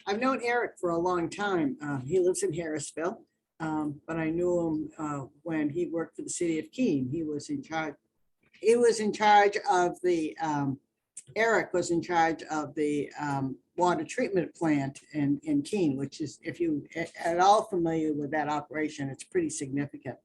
I've known Eric for a long time. He lives in Harrisville, but I knew him when he worked for the city of Keene. He was in charge. He was in charge of the. Eric was in charge of the water treatment plant in Keene, which is, if you at all familiar with that operation, it's pretty significant.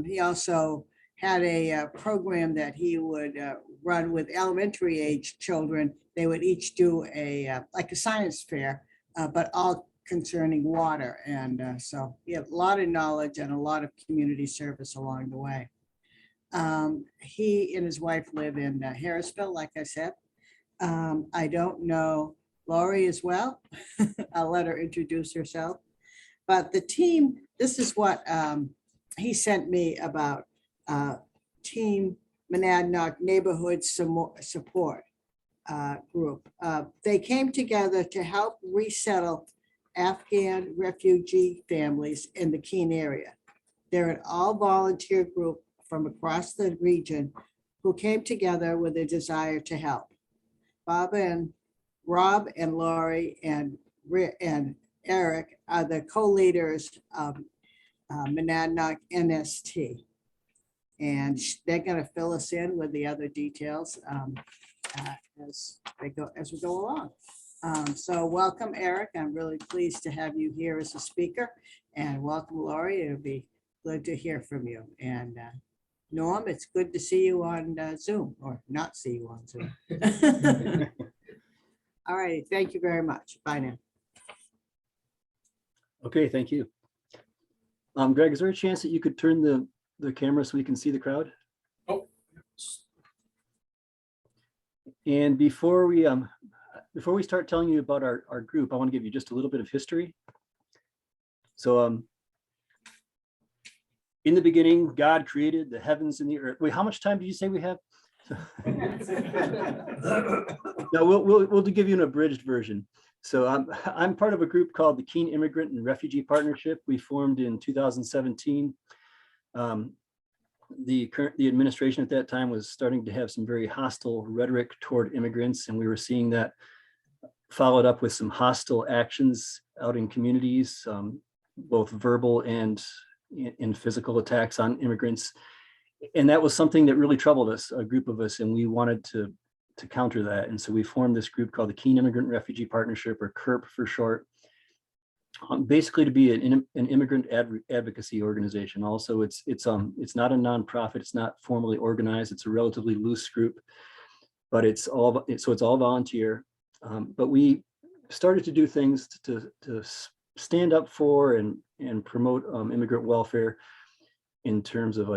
He also had a program that he would run with elementary age children. They would each do a like a science fair, but all concerning water. And so he had a lot of knowledge and a lot of community service along the way. He and his wife live in Harrisville, like I said. I don't know Laurie as well. I'll let her introduce herself. But the team, this is what he sent me about Team Monadnock Neighborhood Support Group. They came together to help resettle Afghan refugee families in the Keene area. They're an all-volunteer group from across the region who came together with a desire to help. Rob and Laurie and Eric are the co-leaders of Monadnock NST. And they're going to fill us in with the other details as we go along. So welcome, Eric. I'm really pleased to have you here as a speaker, and welcome, Laurie. It'll be good to hear from you. And Norm, it's good to see you on Zoom, or not see you on Zoom. All right, thank you very much. Bye now. Okay, thank you. Greg, is there a chance that you could turn the camera so we can see the crowd? Oh. And before we start telling you about our group, I want to give you just a little bit of history. So in the beginning, God created the heavens and the earth. Wait, how much time did you say we have? No, we'll give you an abridged version. So I'm part of a group called the Keene Immigrant and Refugee Partnership. We formed in 2017. The administration at that time was starting to have some very hostile rhetoric toward immigrants, and we were seeing that followed up with some hostile actions out in communities, both verbal and in physical attacks on immigrants. And that was something that really troubled us, a group of us, and we wanted to counter that. And so we formed this group called the Keene Immigrant Refugee Partnership, or KIRP for short, basically to be an immigrant advocacy organization. Also, it's not a nonprofit, it's not formally organized, it's a relatively loose group, but it's all volunteer. But we started to do things to stand up for and promote immigrant welfare in terms of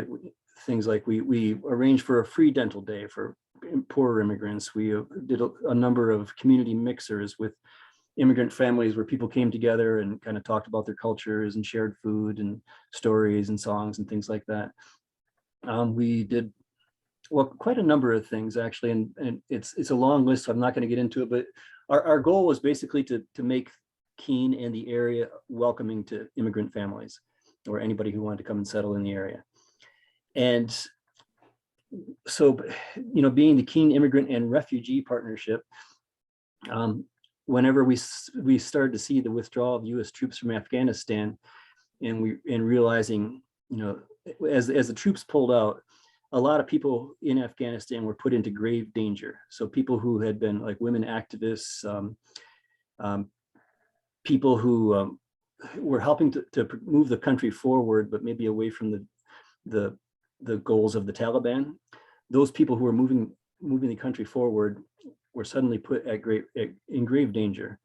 things like we arranged for a free dental day for poorer immigrants. We did a number of community mixers with immigrant families where people came together and kind of talked about their cultures and shared food and stories and songs and things like that. We did quite a number of things actually, and it's a long list, so I'm not going to get into it, but our goal was basically to make Keene and the area welcoming to immigrant families or anybody who wanted to come and settle in the area. And so, being the Keene Immigrant and Refugee Partnership, whenever we started to see the withdrawal of U.S. troops from Afghanistan, and realizing, as the troops pulled out, a lot of people in Afghanistan were put into grave danger. So people who had been like women activists, people who were helping to move the country forward, but maybe away from the goals of the Taliban. Those people who were moving the country forward were suddenly put in grave danger.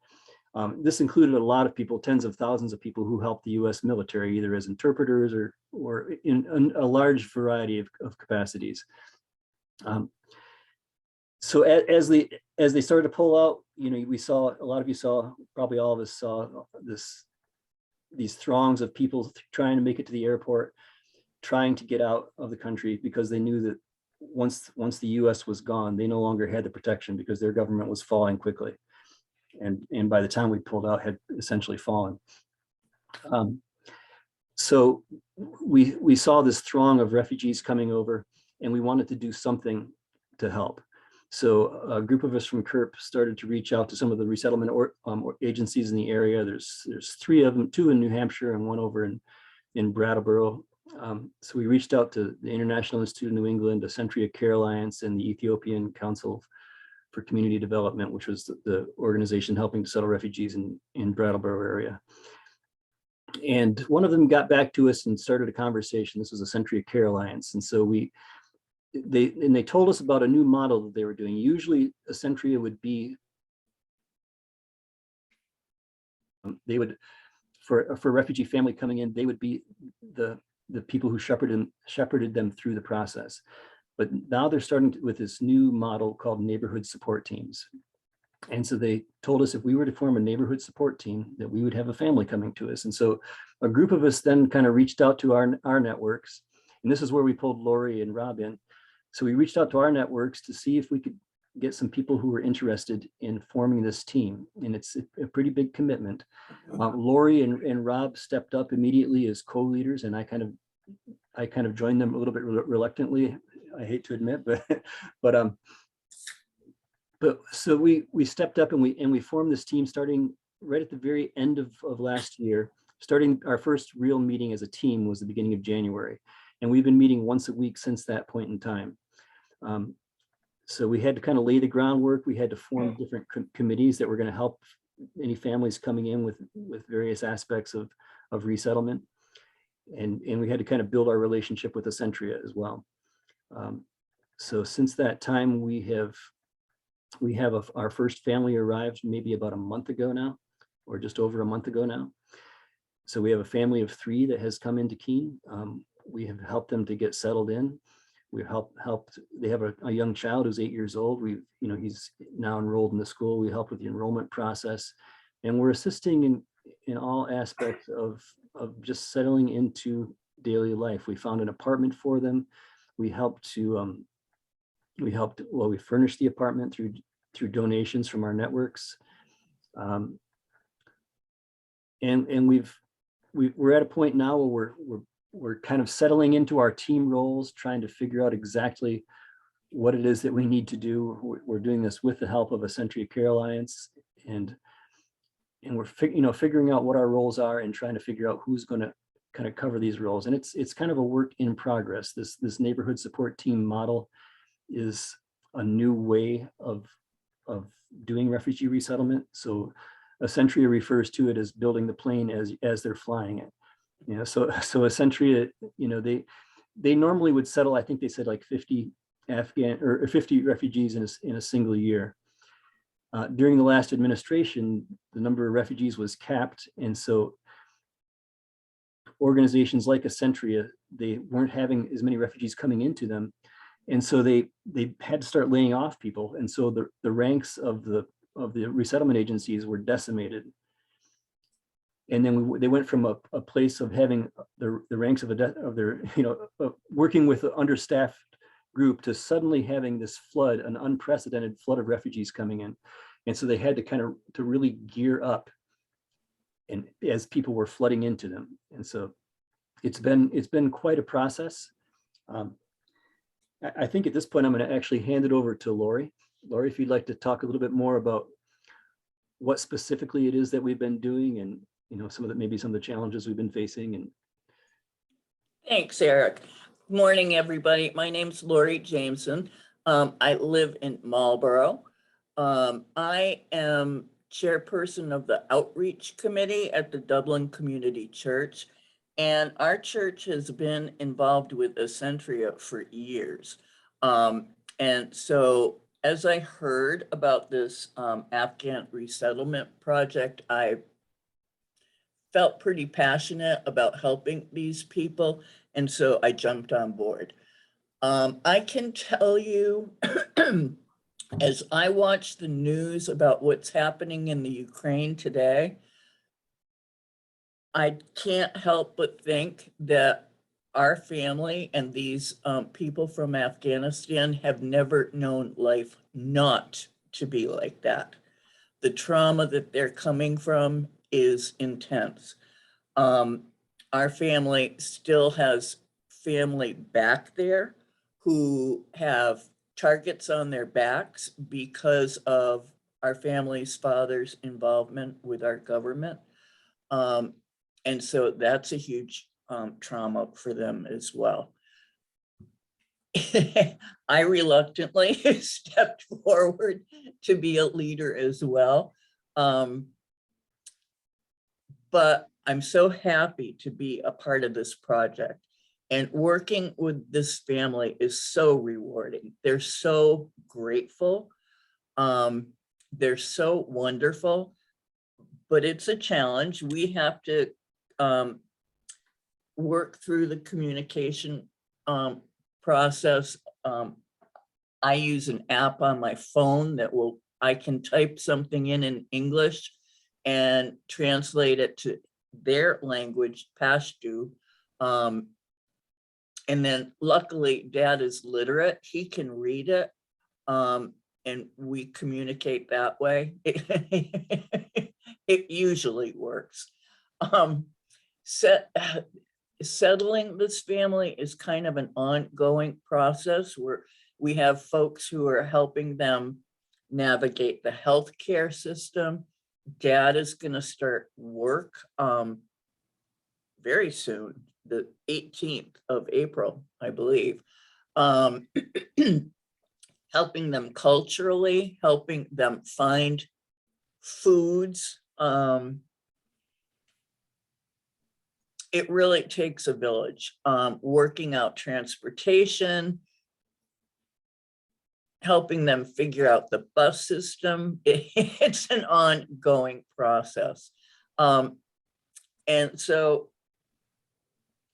This included a lot of people, tens of thousands of people who helped the U.S. military, either as interpreters or in a large variety of capacities. So as they started to pull out, we saw, a lot of you saw, probably all of us saw these throngs of people trying to make it to the airport, trying to get out of the country because they knew that once the U.S. was gone, they no longer had the protection because their government was falling quickly. And by the time we pulled out, had essentially fallen. So we saw this throng of refugees coming over, and we wanted to do something to help. So a group of us from KERP started to reach out to some of the resettlement agencies in the area. There's 3 of them, 2 in New Hampshire and 1 over in Brattleboro. So we reached out to the International Institute of New England, the Century of Care Alliance, and the Ethiopian Council for Community Development, which was the organization helping to settle refugees in Brattleboro area. And one of them got back to us and started a conversation. This was a Century of Care Alliance. And so they told us about a new model that they were doing. Usually a Century would be, they would, for a refugee family coming in, they would be the people who shepherded them through the process. But now they're starting with this new model called neighborhood support teams. And so they told us if we were to form a neighborhood support team, that we would have a family coming to us. And so a group of us then kind of reached out to our networks. And this is where we pulled Laurie and Rob in. So we reached out to our networks to see if we could get some people who were interested in forming this team. And it's a pretty big commitment. Laurie and Rob stepped up immediately as co-leaders, and I kind of joined them a little bit reluctantly, I hate to admit, but so we stepped up and we formed this team starting right at the very end of last year. Starting our first real meeting as a team was the beginning of January. And we've been meeting once a week since that point in time. So we had to kind of lay the groundwork. We had to form different committees that were going to help any families coming in with various aspects of resettlement. And we had to kind of build our relationship with Accentria as well. So since that time, we have our first family arrived maybe about a month ago now, or just over a month ago now. So we have a family of 3 that has come into Keene. We have helped them to get settled in. We've helped. They have a young child who's 8 years old. He's now enrolled in the school. We help with the enrollment process, and we're assisting in all aspects of just settling into daily life. We found an apartment for them. We furnished the apartment through donations from our networks, and we're at a point now where we're kind of settling into our team roles, trying to figure out exactly what it is that we need to do. We're doing this with the help of a Century of Care Alliance, and we're figuring out what our roles are and trying to figure out who's going to kind of cover these roles. And it's kind of a work in progress. This neighborhood support team model is a new way of doing refugee resettlement. So Accentria refers to it as building the plane as they're flying it. So Accentria, they normally would settle, I think they said like 50 Afghan or 50 refugees in a single year. During the last administration, the number of refugees was capped. And so organizations like Accentria, they weren't having as many refugees coming into them. And so they had to start laying off people. And so the ranks of the resettlement agencies were decimated. And then they went from a place of having the ranks of their, working with an understaffed group to suddenly having this flood, an unprecedented flood of refugees coming in. And so they had to really gear up, and as people were flooding into them. And so it's been quite a process. I think at this point, I'm going to actually hand it over to Laurie. Laurie, if you'd like to talk a little bit more about what specifically it is that we've been doing, and maybe some of the challenges we've been facing. And thanks, Eric. Good morning, everybody. My name's Laurie Jameson. I live in Marlboro. I am chairperson of the outreach committee at the Dublin Community Church, and our church has been involved with Accentria for years. And so as I heard about this Afghan resettlement project, I felt pretty passionate about helping these people, and so I jumped on board. I can tell you, as I watch the news about what's happening in the Ukraine today, I can't help but think that our family and these people from Afghanistan have never known life not to be like that. The trauma that they're coming from is intense. Our family still has family back there who have targets on their backs because of our family's father's involvement with our government. And so that's a huge trauma for them as well. I reluctantly stepped forward to be a leader as well. But I'm so happy to be a part of this project. And working with this family is so rewarding. They're so grateful. They're so wonderful, but it's a challenge. We have to work through the communication process. I use an app on my phone that I can type something in English and translate it to their language, Pashto. And then luckily Dad is literate, he can read it. And we communicate that way. It usually works. Settling this family is kind of an ongoing process where we have folks who are helping them navigate the healthcare system. Dad is going to start work very soon, the 18th of April, I believe. Helping them culturally, helping them find foods. It really takes a village, working out transportation, helping them figure out the bus system. It's an ongoing process. And so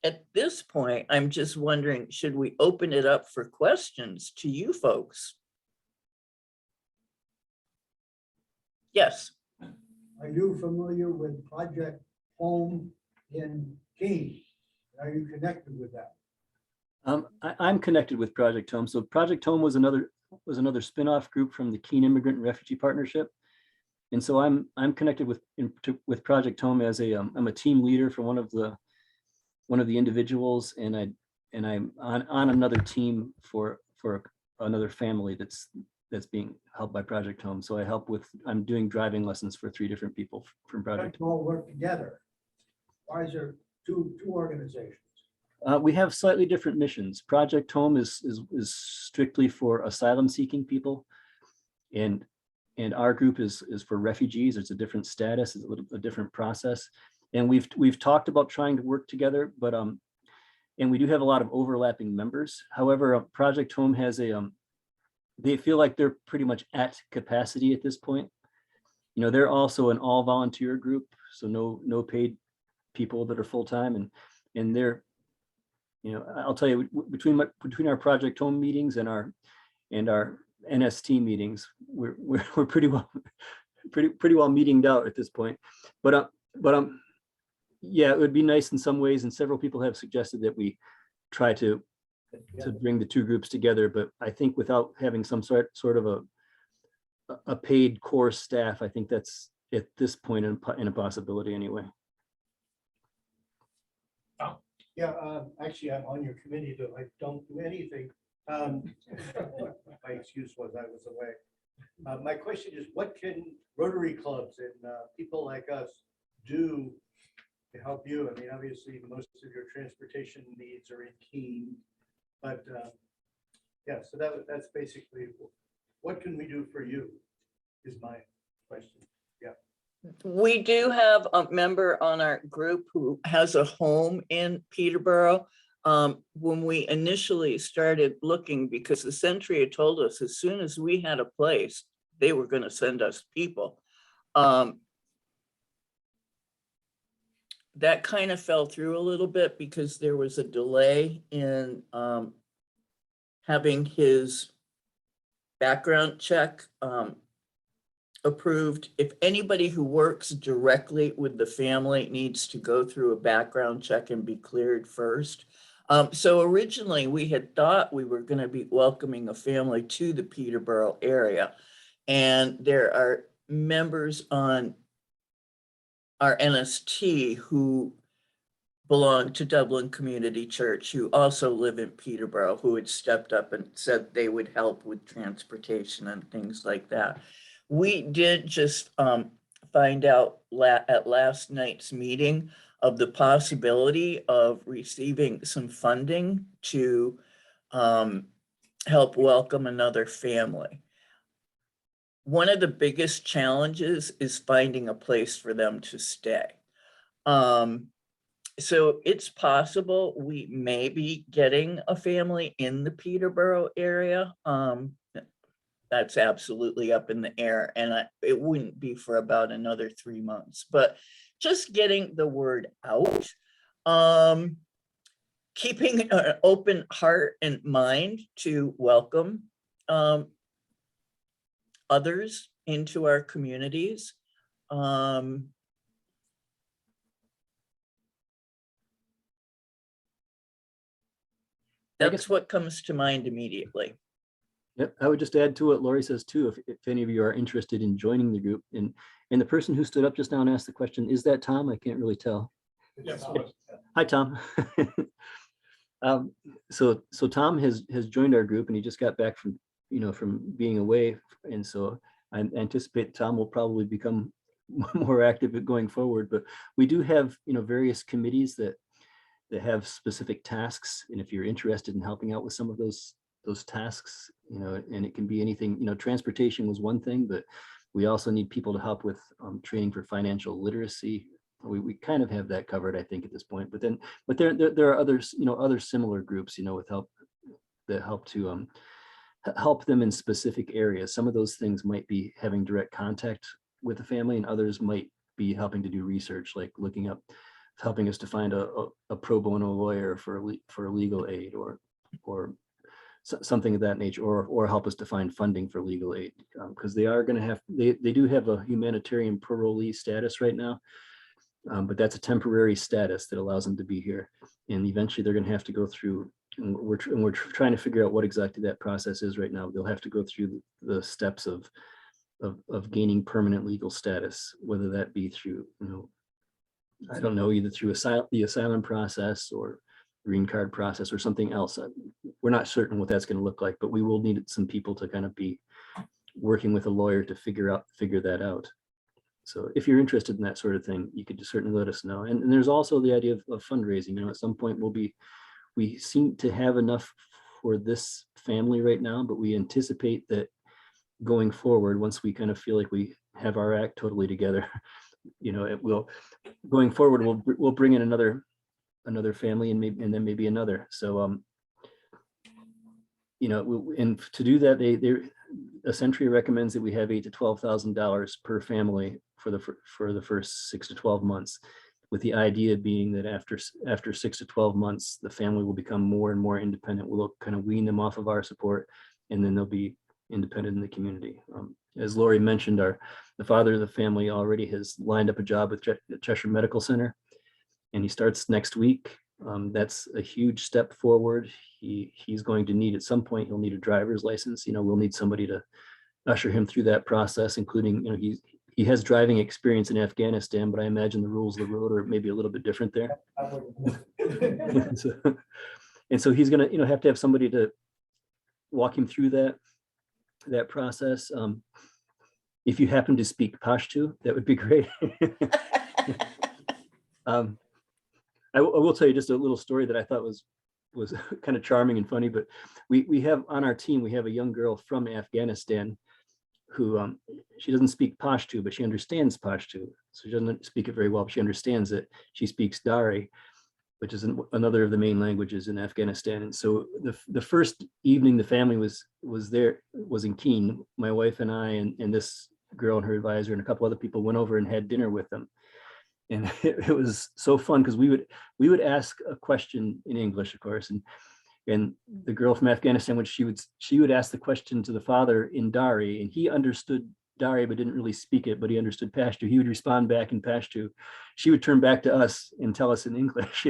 at this point, I'm just wondering, should we open it up for questions to you folks? Yes. Are you familiar with Project Home in Keene? Are you connected with that? I'm connected with Project Home. So Project Home was another spin-off group from the Keene Immigrant and Refugee Partnership. And so I'm connected with Project Home as I'm a team leader for one of the individuals, and I'm on another team for another family that's being helped by Project Home. So I'm doing driving lessons for 3 different people from Project Let's all work together. Why is there two organizations? We have slightly different missions. Project Home is strictly for asylum seeking people, and our group is for refugees. It's a different status, it's a different process. And we've talked about trying to work together, but and we do have a lot of overlapping members. However, Project Home has they feel like they're pretty much at capacity at this point. You know, they're also an all volunteer group, so no paid people that are full-time, and they're, you know, I'll tell you, between our Project Home meetings and our NST meetings, we're pretty well meetinged out at this point. But yeah, it would be nice in some ways, and several people have suggested that we try to bring the 2 groups together. But I think without having some sort of a paid core staff, I think that's at this point an impossibility anyway. Yeah, actually, I'm on your committee, but I don't do anything. My excuse was I was away. My question is, what can Rotary clubs and people like us do to help you? I mean, obviously, most of your transportation needs are in Keene, but yeah, so that's basically, what can we do for you is my question. Yeah. We do have a member on our group who has a home in Peterborough. When we initially started looking, because the Sentry had told us as soon as we had a place, they were going to send us people. That kind of fell through a little bit because there was a delay in having his background check approved. If anybody who works directly with the family needs to go through a background check and be cleared first. So originally we had thought we were going to be welcoming a family to the Peterborough area. And there are members on our NST who belong to Dublin Community Church, who also live in Peterborough, who had stepped up and said they would help with transportation and things like that. We did just find out at last night's meeting of the possibility of receiving some funding to help welcome another family. One of the biggest challenges is finding a place for them to stay. So it's possible we may be getting a family in the Peterborough area. That's absolutely up in the air, and it wouldn't be for about another 3 months, but just getting the word out, keeping an open heart and mind to welcome others into our communities. That's what comes to mind immediately. Yep, I would just add to what Laurie says too, if any of you are interested in joining the group. And the person who stood up just now and asked the question, is that Tom? I can't really tell. Yes. Hi, Tom. So Tom has joined our group, and he just got back from being away. And so I anticipate Tom will probably become more active at going forward. But we do have, various committees that have specific tasks. And if you're interested in helping out with some of those tasks, and it can be anything, transportation was one thing, but we also need people to help with training for financial literacy. We kind of have that covered, I think, at this point. But there are others, other similar groups, with help to help them in specific areas. Some of those things might be having direct contact with the family, and others might be helping to do research, like helping us to find a pro bono lawyer for legal aid, or something of that nature, or help us to find funding for legal aid, because they are going to have, they do have a humanitarian parolee status right now, but that's a temporary status that allows them to be here, and eventually they're going to have to go through, and we're trying to figure out what exactly that process is right now. They'll have to go through the steps of gaining permanent legal status, whether that be through, I don't know, either through the asylum process or green card process or something else. We're not certain what that's going to look like, but we will need some people to kind of be working with a lawyer to figure that out. So if you're interested in that sort of thing, you could just certainly let us know. And there's also the idea of fundraising. At some point we seem to have enough for this family right now, but we anticipate that going forward, once we kind of feel like we have our act totally together, going forward, we'll bring in another family, and then maybe another. So and to do that, Century recommends that we have $8,000 to $12,000 per family for the first 6 to 12 months, with the idea being that after 6 to 12 months, the family will become more and more independent. We'll kind of wean them off of our support, and then they'll be independent in the community. As Laurie mentioned, the father of the family already has lined up a job with Cheshire Medical Center, and he starts next week. That's a huge step forward. He's going to need, at some point, he'll need a driver's license. We'll need somebody to usher him through that process, including, he has driving experience in Afghanistan, but I imagine the rules of the road are maybe a little bit different there. And so he's going to, have to have somebody to walk him through that process. If you happen to speak Pashto, that would be great. I will tell you just a little story that I thought was kind of charming and funny, but we have on our team, we have a young girl from Afghanistan who she doesn't speak Pashto, but she understands Pashto. So she doesn't speak it very well, but she understands it. She speaks Dari, which is another of the main languages in Afghanistan. And so the first evening the family was in Keene, my wife and I and this girl and her advisor and a couple other people went over and had dinner with them. And it was so fun because we would ask a question in English, of course, and the girl from Afghanistan, when she would ask the question to the father in Dari, and he understood Dari but didn't really speak it, but he understood Pashto. He would respond back in Pashto. She would turn back to us and tell us in English,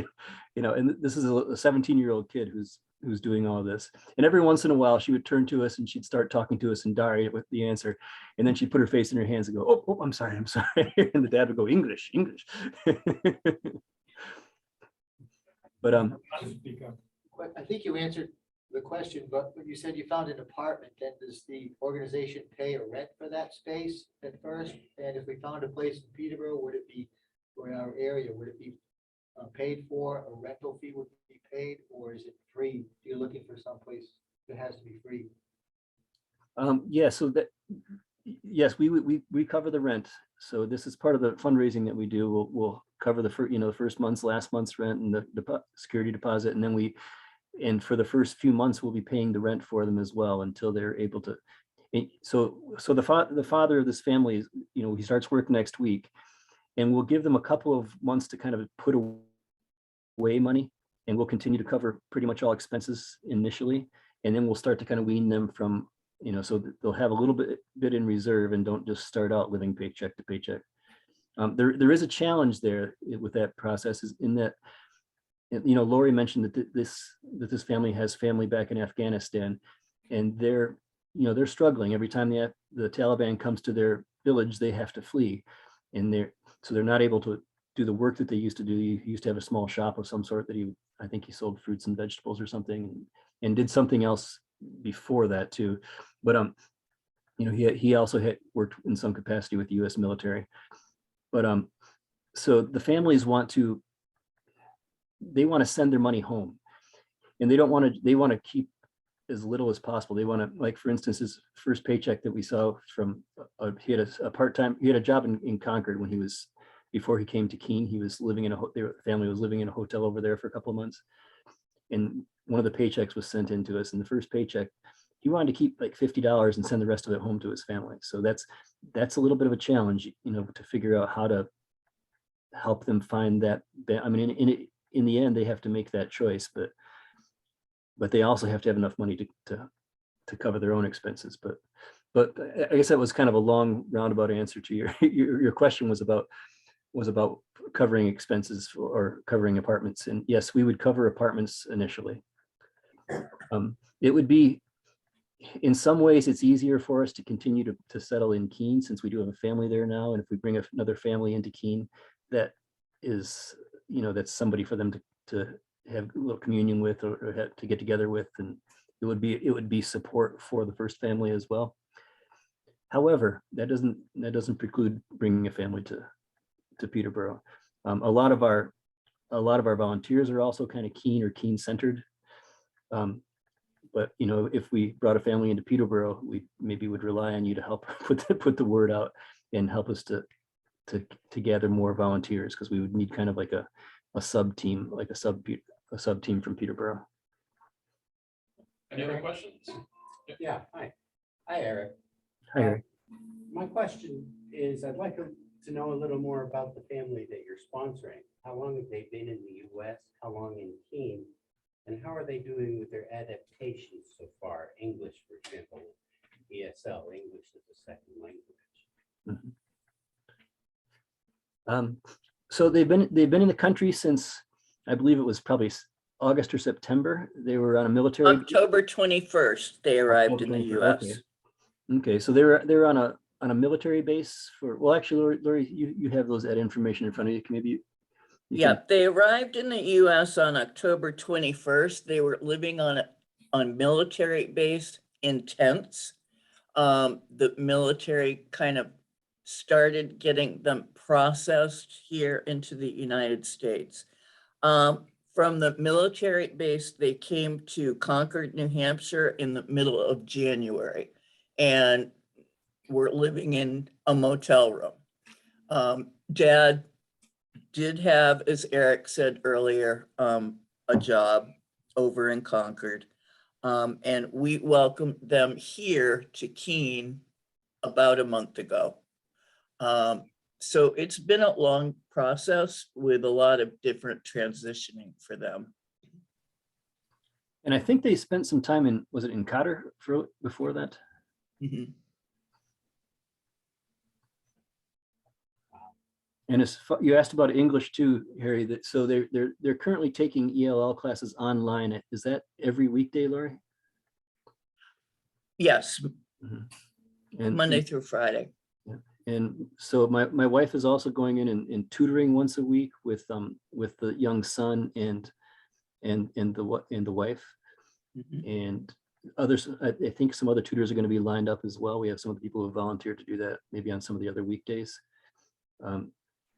And this is a 17-year-old kid who's doing all of this. And every once in a while, she would turn to us and she'd start talking to us in Dari with the answer. And then she'd put her face in her hands and go, oh, I'm sorry. And the dad would go, English. But I think you answered the question, but when you said you found an apartment, then does the organization pay a rent for that space at first? And if we found a place in Peterborough, would it be, or in our area, would it be paid for, a rental fee would be paid, or is it free? You're looking for someplace that has to be free. yeah, so that, yes, we cover the rent. So this is part of the fundraising that we do. We'll cover the first, the first month's, last month's rent and the security deposit. And then and for the first few months, we'll be paying the rent for them as well until they're able to. So the father of this family is, he starts work next week, and we'll give them a couple of months to kind of put away money, and we'll continue to cover pretty much all expenses initially. And then we'll start to kind of wean them from, so that they'll have a little bit in reserve and don't just start out living paycheck to paycheck. There is a challenge there with that process, is in that, Laurie mentioned that this family has family back in Afghanistan, and they're struggling. Every time the Taliban comes to their village, they have to flee, and they're not able to do the work that they used to do. He used to have a small shop of some sort that I think he sold fruits and vegetables or something, and did something else before that too. But he also had worked in some capacity with the U.S. military. But so the families want to send their money home, and they want to keep as little as possible. They want to, like, for instance, his first paycheck that we saw from he had a part-time, he had a job in Concord when before he came to Keene. He was living the family was living in a hotel over there for a couple of months, and one of the paychecks was sent in to us. And the first paycheck, he wanted to keep like $50 and send the rest of it home to his family. So that's a little bit of a challenge, to figure out how to help them find that. I mean, in the end, they have to make that choice, but they also have to have enough money to cover their own expenses. But I guess that was kind of a long roundabout answer to your question was about covering expenses or covering apartments. And yes, we would cover apartments initially. It would be, in some ways, it's easier for us to continue to settle in Keene, since we do have a family there now. And if we bring another family into Keene, that is, that's somebody for them to have a little communion with, or to get together with, and it would be support for the first family as well. However, that doesn't preclude bringing a family to Peterborough. A lot of our volunteers are also kind of Keene or Keene centered. But if we brought a family into Peterborough, we maybe would rely on you to help put the word out and help us to gather more volunteers, because we would need kind of like a sub team, like a sub team from Peterborough. Any other questions? Yeah, hi. Hi, Eric. Hi, Eric. My question is, I'd like to know a little more about the family that you're sponsoring. How long have they been in the US? How long in Keene? And how are they doing with their adaptations so far? English, for example, ESL, English as a second language. So they've been in the country since, I believe it was probably August or September. They were on a military. October 21st, they arrived in the US. Okay, so they're on a military base for, well, actually, Laurie, you have that information in front of you. Maybe you Yeah, can- they arrived in the US on October 21st. They were living on military base in tents. The military kind of started getting them processed here into the United States. From the military base, they came to Concord, New Hampshire in the middle of January, and were living in a motel room. Dad did have, as Eric said earlier, a job over in Concord. And we welcomed them here to Keene about a month ago. So it's been a long process with a lot of different transitioning for them. And I think they spent some time was it in Cotter before that? Mhm. And you asked about English too, Harry. So they're currently taking ELL classes online. Is that every weekday, Laurie? Yes, And Monday through Friday. And so my wife is also going in and tutoring once a week with the young son, and and the wife. Mhm. And others, I think some other tutors are going to be lined up as well. We have some of the people who volunteered to do that, maybe on some of the other weekdays.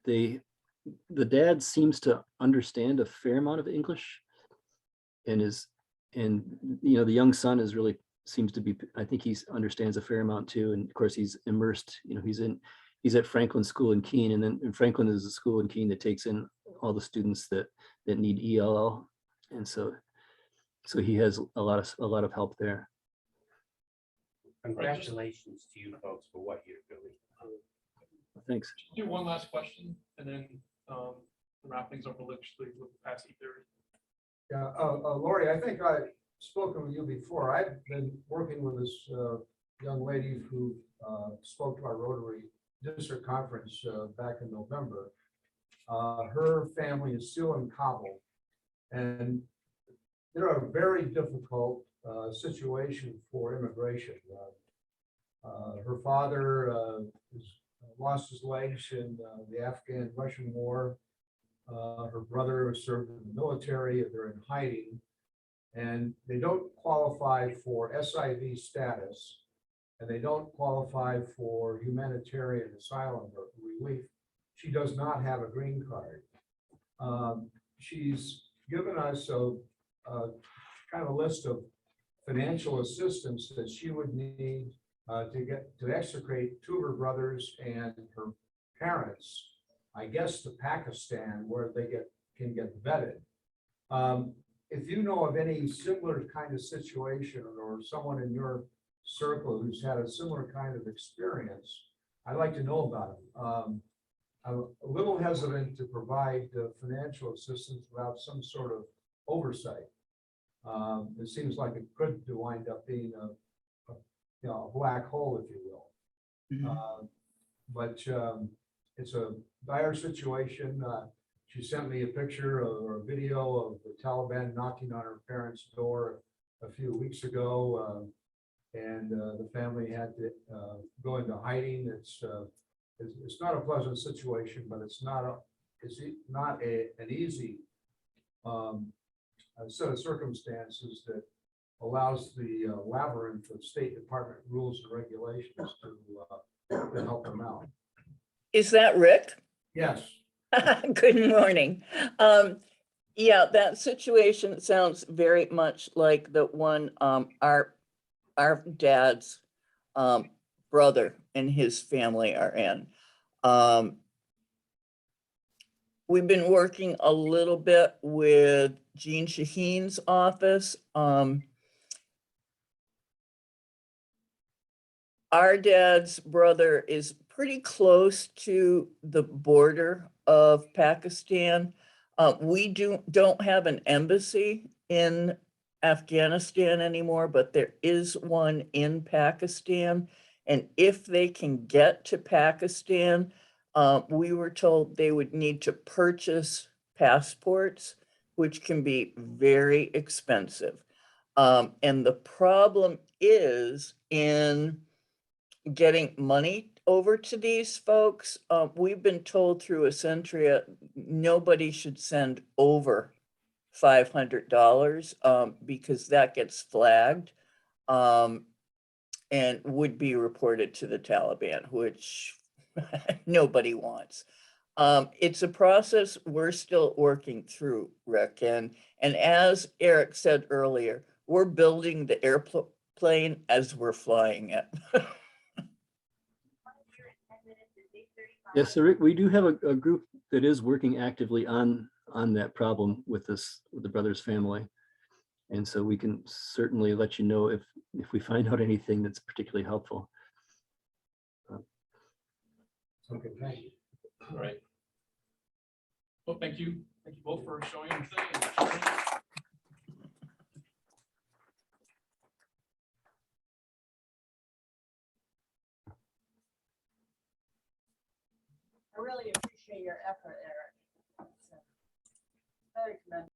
The dad seems to understand a fair amount of English, and the young son is really seems to be, I think he understands a fair amount too. And of course he's immersed, he's at Franklin School in Keene, and then Franklin is a school in Keene that takes in all the students that need ELL. And so he has a lot of help there. Congratulations to you folks for what you're doing. Thanks. Just do one last question and then wrap things up religiously with past 8:30. Yeah, Lori, I think I've spoken with you before. I've been working with this young lady who spoke to our Rotary District Conference back in November. Her family is still in Kabul, and they're a very difficult situation for immigration. Her father lost his legs in the Afghan-Russian war. Her brother served in the military. They're in hiding, and they don't qualify for SIV status, and they don't qualify for humanitarian asylum or relief. She does not have a green card. She's given us a kind of a list of financial assistance that she would need to extricate two of her brothers and her parents, I guess, to Pakistan, where they can get vetted. If you know of any similar kind of situation, or someone in your circle who's had a similar kind of experience, I'd like to know about it. I'm a little hesitant to provide financial assistance without some sort of oversight. It seems like it could wind up being a black hole, if you will. But it's a dire situation. She sent me a picture or a video of the Taliban knocking on her parents' door a few weeks ago, and the family had to go into hiding. It's not a pleasant situation, but it's not an easy set of circumstances that allows the labyrinth of State Department rules and regulations to help them out. Is that Rick? Yes. Good morning. Yeah, that situation sounds very much like the one our dad's brother and his family are in. We've been working a little bit with Jean Shaheen's office. Our dad's brother is pretty close to the border of Pakistan. We don't have an embassy in Afghanistan anymore, but there is one in Pakistan. And if they can get to Pakistan, we were told they would need to purchase passports, which can be very expensive. And the problem is in getting money over to these folks. We've been told through Accentria, nobody should send over $500 because that gets flagged and would be reported to the Taliban, which nobody wants. It's a process we're still working through, Rick. And as Eric said earlier, we're building the airplane as we're flying it. Yes, sir. We do have a group that is working actively on that problem with the brother's family. And so we can certainly let you know if we find out anything that's particularly helpful. Okay, thank you. All right. Well, thank you. Thank you both for showing up today and sharing. I really appreciate your effort, Eric. Very commendable.